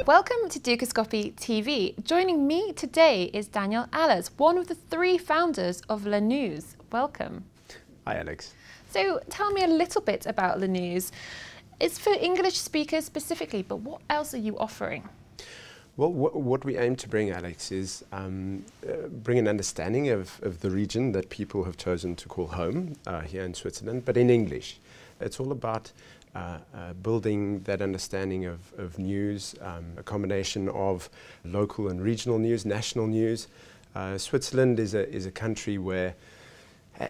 Welcome to Dukascopy TV. Joining me today is Daniel Ahlers, one of the 3 founders of Le News. Welcome. Hi, Alex. So tell me a little bit about Le News. It's for English speakers specifically, but what else are you offering? Well, what we aim to bring, Alex, is bring an understanding of the region that people have chosen to call home here in Switzerland, but in English. It's all about building that understanding of news, a combination of local and regional news, national news. Switzerland is a country where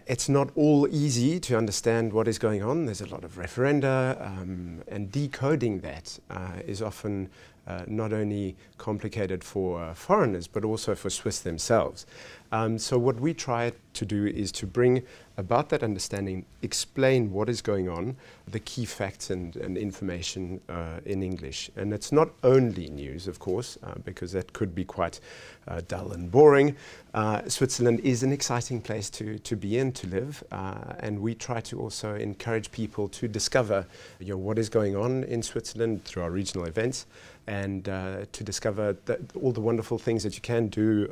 it's not all easy to understand what is going on. There's a lot of referenda, and decoding that is often not only complicated for foreigners, but also for Swiss themselves. So what we try to do is to bring about that understanding, explain what is going on, the key facts and information in English. And it's not only news, of course, because that could be quite dull and boring. Switzerland is an exciting place to be in, to live, and we try to also encourage people to discover what is going on in Switzerland through our regional events, and to discover all the wonderful things that you can do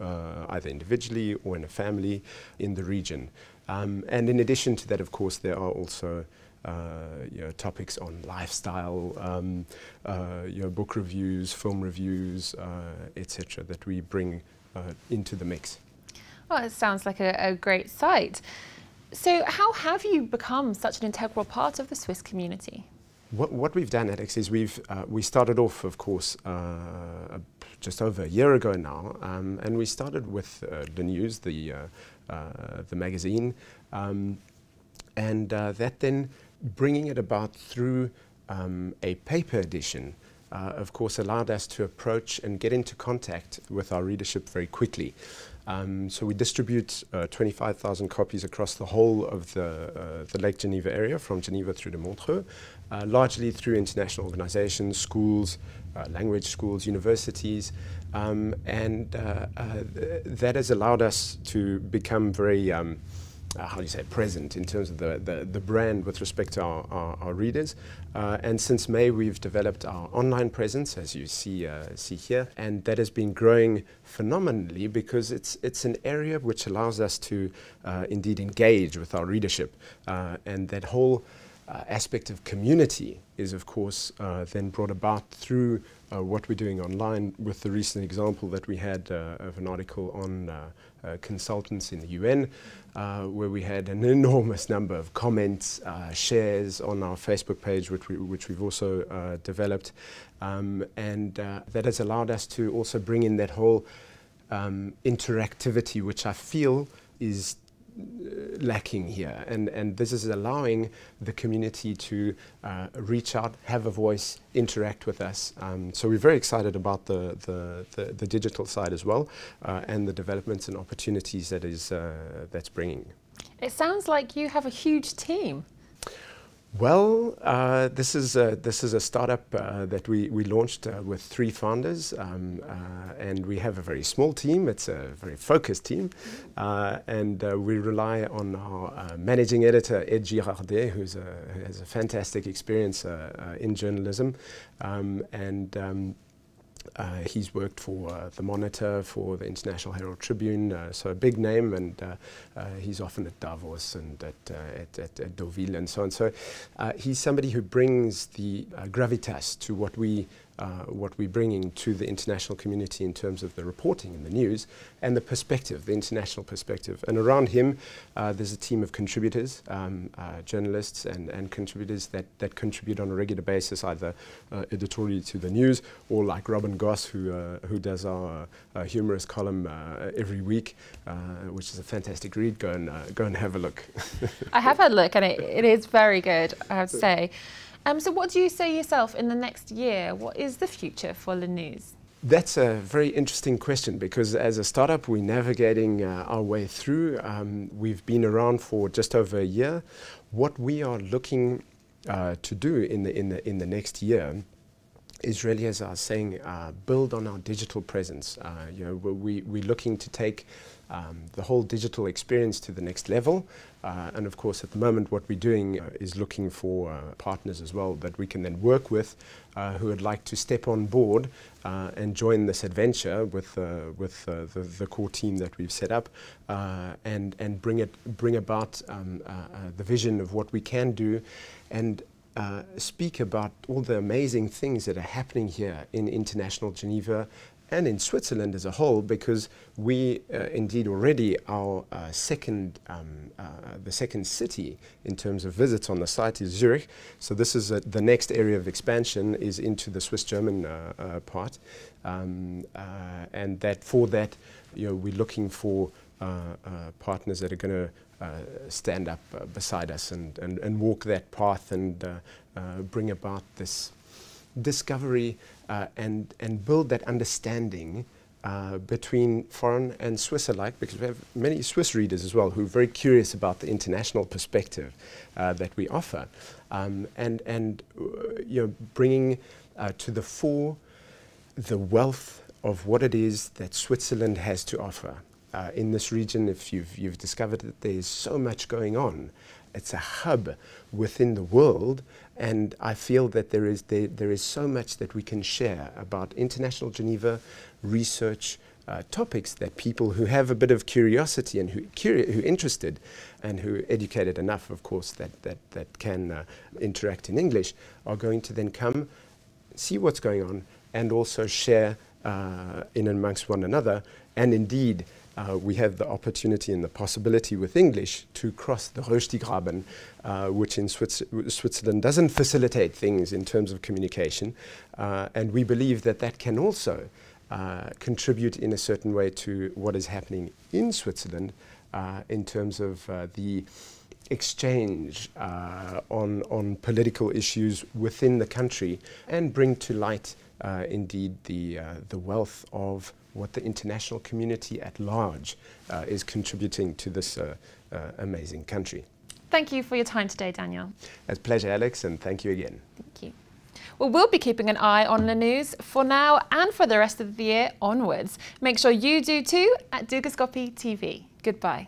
either individually or in a family in the region. And in addition to that, of course, there are also topics on lifestyle, book reviews, film reviews, etc., that we bring into the mix. Well, it sounds like a great site. So how have you become such an integral part of the Swiss community? What we've done, Alex, is we started off, of course, just over a year ago now, and we started with the news, the magazine, and that then bringing it about through a paper edition, of course, allowed us to approach and get into contact with our readership very quickly. So we distribute 25,000 copies across the whole of the Lake Geneva area, from Geneva through to Montreux, largely through international organizations, schools, language schools, universities, and that has allowed us to become very present in terms of the brand with respect to our readers. And since May, we've developed our online presence, as you see here, and that has been growing phenomenally because it's an area which allows us to indeed engage with our readership, and that whole aspect of community is, of course, then brought about through what we're doing online, with the recent example that we had of an article on consultants in the UN, where we had an enormous number of comments, shares on our Facebook page, which we've also developed, and that has allowed us to also bring in that whole interactivity, which I feel is lacking here, and this is allowing the community to reach out, have a voice, interact with us. So we're very excited about the digital side as well, and the developments and opportunities that's bringing. It sounds like you have a huge team. Well, this is a startup that we launched with 3 founders, and we have a very small team. It's a very focused team, and we rely on our managing editor, Ed Girardet, who has a fantastic experience in journalism, and he's worked for The Monitor, for the International Herald Tribune, so a big name, and he's often at Davos and at Deauville and so on. So he's somebody who brings the gravitas to what we're bringing to the international community in terms of the reporting and the news and the perspective, the international perspective. And around him, there's a team of contributors, journalists and contributors that contribute on a regular basis, either editorially to the news, or like Robin Goss, who does our humorous column every week, which is a fantastic read. Go and have a look. I have had a look, and it is very good, I have to say. So what do you say yourself in the next year? What is the future for Le News? That's a very interesting question, because as a startup, we're navigating our way through. We've been around for just over a year. What we are looking to do in the next year is really, as I was saying, build on our digital presence. We're looking to take the whole digital experience to the next level. And of course, at the moment, what we're doing is looking for partners as well that we can then work with who would like to step on board and join this adventure with the core team that we've set up and bring about the vision of what we can do and speak about all the amazing things that are happening here in international Geneva and in Switzerland as a whole, because we indeed already are the second city in terms of visits on the site is Zurich. So this is the next area of expansion is into the Swiss-German part, and that for that, we're looking for partners that are going to stand up beside us and walk that path and bring about this discovery and build that understanding between foreign and Swiss alike, because we have many Swiss readers as well who are very curious about the international perspective that we offer, and bringing to the fore the wealth of what it is that Switzerland has to offer. In this region, if you've discovered that there's so much going on, it's a hub within the world, and I feel that there is so much that we can share about international Geneva research topics that people who have a bit of curiosity and who interested and who are educated enough, of course, that can interact in English, are going to then come, see what's going on, and also share in amongst one another, and indeed. We have the opportunity and the possibility with English to cross the Röstigraben, which in Switzerland doesn't facilitate things in terms of communication. And we believe that can also contribute in a certain way to what is happening in Switzerland in terms of the exchange on political issues within the country, and bring to light indeed the wealth of what the international community at large is contributing to this amazing country. Thank you for your time today, Daniel. It's a pleasure, Alex, and thank you again. Thank you. Well, we'll be keeping an eye on the news for now and for the rest of the year onwards. Make sure you do too at Dugoscopy TV. Goodbye.